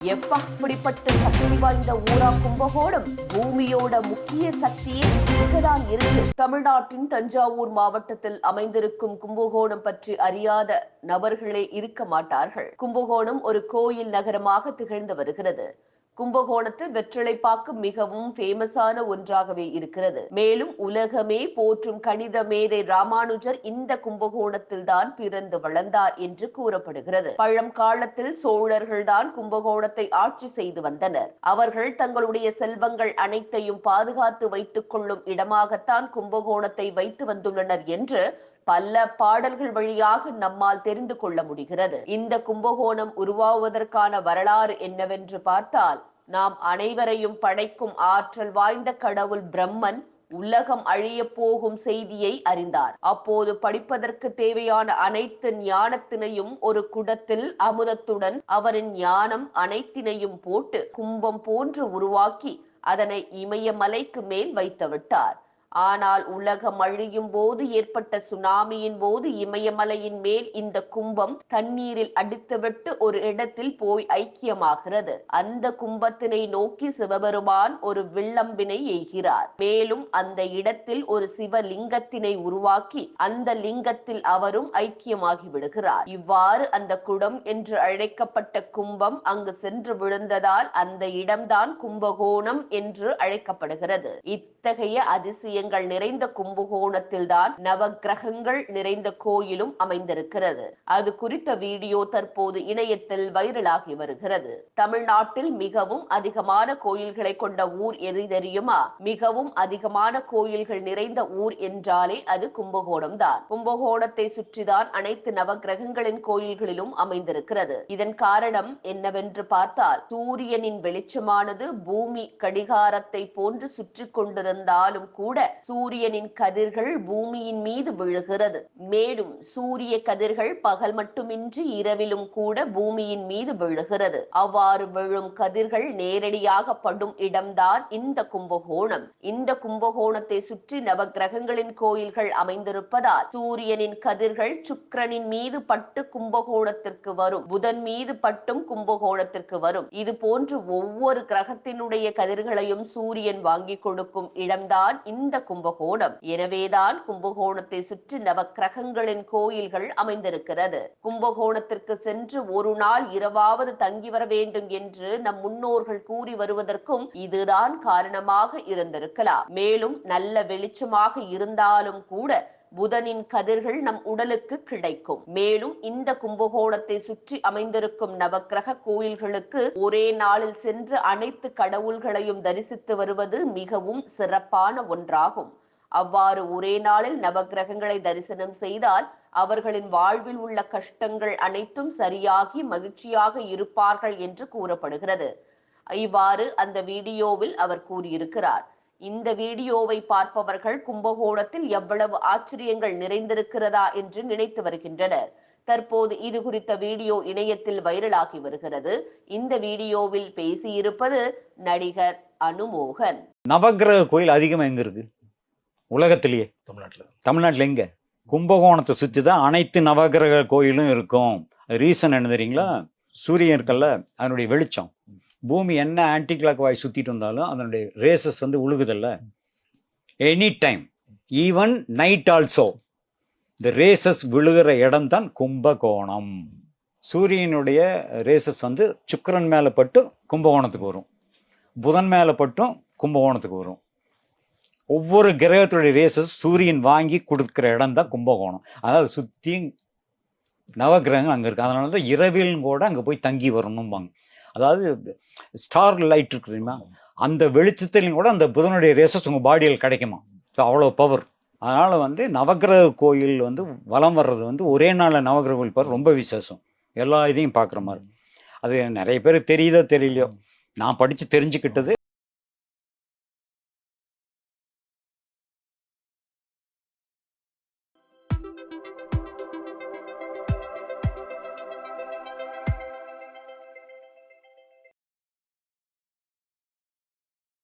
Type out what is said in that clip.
எப்படிப்பட்ட சக்தி வாய்ந்த ஊரா கும்பகோணம்? பூமியோட முக்கிய சக்தியே இங்கதான் இருக்கு. தமிழ்நாட்டின் தஞ்சாவூர் மாவட்டத்தில் அமைந்திருக்கும் கும்பகோணம் பற்றி அறியாத நபர்களே இருக்க மாட்டார்கள். கும்பகோணம் ஒரு கோயில் நகரமாக திகழ்ந்து வருகிறது. கும்பகோணத்தில் வெற்றிலைப்பாக்கு மிகவும் ஃபேமஸான ஒன்றாகவே இருக்கிறது. மேலும் உலகமே போற்றும் கணித மேதை ராமானுஜர் இந்த கும்பகோணத்தில் தான் பிறந்து வளர்ந்தார் என்று கூறப்படுகிறது. பழங்காலத்தில் சோழர்கள் தான் கும்பகோணத்தை ஆட்சி செய்து வந்தனர். அவர்கள் தங்களுடைய செல்வங்கள் அனைத்தையும் பாதுகாத்து வைத்துக் கொள்ளும் இடமாகத்தான் கும்பகோணத்தை வைத்து வந்துள்ளனர் என்று பல பாடல்கள் வழியாக நம்மால் தெரிந்து கொள்ள முடிகிறது. இந்த கும்பகோணம் உருவாவதற்கான வரலாறு என்னவென்று பார்த்தால், நாம் அனைவரையும் படைக்கும் ஆற்றல் வாய்ந்த கடவுள் பிரம்மன் உலகம் அழிய போகும் செய்தியை அறிந்தார். அப்போது படிப்பதற்கு தேவையான அனைத்து ஞானத்தினையும் ஒரு குடத்தில் அமுதத்துடன் அவரின் ஞானம் அனைத்தினையும் போட்டு கும்பம் போன்று உருவாக்கி அதனை இமயமலைக்கு மேல் வைத்து விட்டார். ஆனால் உலகம் அழியும் போது ஏற்பட்ட சுனாமியின் போது இமயமலையின் மேல் இந்த கும்பம் தண்ணீரில் அடித்துவிட்டு ஒரு இடத்தில் போய் ஐக்கியமாகிறது. அந்த கும்பத்தினை நோக்கி சிவபெருமான் ஒரு வில்லம்பினை எய்கிறார். மேலும் அந்த இடத்தில் ஒரு சிவலிங்கத்தினை உருவாக்கி அந்த லிங்கத்தில் அவரும் ஐக்கியமாகி விடுகிறார். இவ்வாறு அந்த குடம் என்று அழைக்கப்பட்ட கும்பம் அங்கு சென்று விழுந்ததால் அந்த இடம்தான் கும்பகோணம் என்று அழைக்கப்படுகிறது. இத்தகைய அதிசய நிறைந்த கும்பகோணத்தில் தான் நவக்கிரகங்கள் நிறைந்த கோயிலும் அமைந்திருக்கிறது. அது குறித்த வீடியோ தற்போது இணையத்தில் வைரலாகி வருகிறது. தமிழ்நாட்டில் மிகவும் அதிகமான கோயில்களை கொண்ட ஊர் எது தெரியுமா? மிகவும் அதிகமான கோயில்கள் நிறைந்த ஊர் என்றாலே அது கும்பகோணம் தான். கும்பகோணத்தை சுற்றிதான் அனைத்து நவக்கிரகங்களின் கோயில்களிலும் அமைந்திருக்கிறது. இதன் காரணம் என்னவென்று பார்த்தால், சூரியனின் வெளிச்சமானது பூமி கடிகாரத்தை போன்று சுற்றி கொண்டிருந்தாலும் கூட சூரியனின் கதிர்கள் பூமியின் மீது விழுகிறது. மேலும் சூரிய கதிர்கள் பகல் மட்டுமின்றி இரவிலும் கூட பூமியின் மீது விழுகிறது. அவ்வாறு விழும் கதிர்கள் நேரடியாக படும் இடம்தான் இந்த கும்பகோணம். இந்த கும்பகோணத்தை சுற்றி நவக்கிரகங்களின் கோயில்கள் அமைந்திருப்பதால் சூரியனின் கதிர்கள் சுக்கிரனின் மீது பட்டு கும்பகோணத்திற்கு வரும், புதன் மீது பட்டும் கும்பகோணத்திற்கு வரும். இது போன்று ஒவ்வொரு கிரகத்தினுடைய கதிர்களையும் சூரியன் வாங்கி கொடுக்கும் இடம்தான் இந்த கும்பகோணம். எனவேதான் கும்பகோணத்தை சுற்றி நவக்கிரகங்களின் கோயில்கள் அமைந்திருக்கிறது. கும்பகோணத்திற்கு சென்று ஒரு நாள் இரவாவது தங்கி வர வேண்டும் என்று நம் முன்னோர்கள் கூறி வருவதற்கும் இதுதான் காரணமாக இருந்திருக்கலாம். மேலும் நல்ல வெளிச்சமாக இருந்தாலும் கூட புதனின் கதிர்கள் நம் உடலுக்கு கிடைக்கும். மேலும் இந்த கும்பகோணத்தை சுற்றி அமைந்திருக்கும் நவக்கிரக கோயில்களுக்கு ஒரே நாளில் சென்று அனைத்து கடவுள்களையும் தரிசித்து வருவது மிகவும் சிறப்பான ஒன்றாகும். அவ்வாறு ஒரே நாளில் நவக்கிரகங்களை தரிசனம் செய்தால் அவர்களின் வாழ்வில் உள்ள கஷ்டங்கள் அனைத்தும் சரியாகி மகிழ்ச்சியாக இருப்பார்கள் என்று கூறப்படுகிறது. இவ்வாறு அந்த வீடியோவில் அவர் கூறியிருக்கிறார். இந்த வீடியோவை பார்ப்பவர்கள் கும்பகோணத்தில் எவ்வளவு ஆச்சரியங்கள் நிறைந்திருக்கிறதா என்று நினைத்து வருகின்றனர். தற்போது இது குறித்த வீடியோ இணையத்தில் வைரலாகி வருகிறது. இந்த வீடியோவில் பேசியிருப்பது நடிகர் அனுமோகன். நவக்கிரக கோயில் அதிகமா எங்க இருக்கு உலகத்திலேயே? தமிழ்நாட்டில் எங்க? கும்பகோணத்தை சுற்றி தான் அனைத்து நவக்கிரக கோயிலும் இருக்கும். ரீசன் என்ன தெரியுங்களா? சூரியன் இருக்கல்ல, அதனுடைய வெளிச்சம் பூமி என்ன ஆன்டி கிளாக் வாய் சுத்திட்டு இருந்தாலும் அதனுடைய ரேசஸ் வந்து உழுகுதல்ல, any time, even night also இந்த ரேசஸ் விழுகிற இடம் தான் கும்பகோணம். சூரியனுடைய ரேசஸ் வந்து சுக்கிரன் மேலே பட்டு கும்பகோணத்துக்கு வரும், புதன் மேலே பட்டும் கும்பகோணத்துக்கு வரும். ஒவ்வொரு கிரகத்துடைய ரேசஸ் சூரியன் வாங்கி கொடுக்குற இடம் தான் கும்பகோணம். அதாவது சுற்றி நவகிரகங்கள் அங்கே இருக்குது. அதனால தான் இரவிலும் கூட அங்கே போய் தங்கி வரணும்பாங்க. அதாவது ஸ்டார் லைட் இருக்கு தெரியுமா, அந்த வெளிச்சத்திலையும் கூட அந்த புதனுடைய ரேசஸ் உங்கள் பாடியில் கிடைக்குமா. ஸோ அவ்வளோ பவர். அதனால் வந்து நவகிரக கோயில் வந்து வலம் வர்றது வந்து ஒரே நாளில் நவகிரக கோயில் பார்த்து ரொம்ப விசேஷம். எல்லா இதையும் பார்க்குற மாதிரி. அது நிறைய பேருக்கு தெரியுதோ தெரியலையோ, நான் படித்து தெரிஞ்சுக்கிட்டது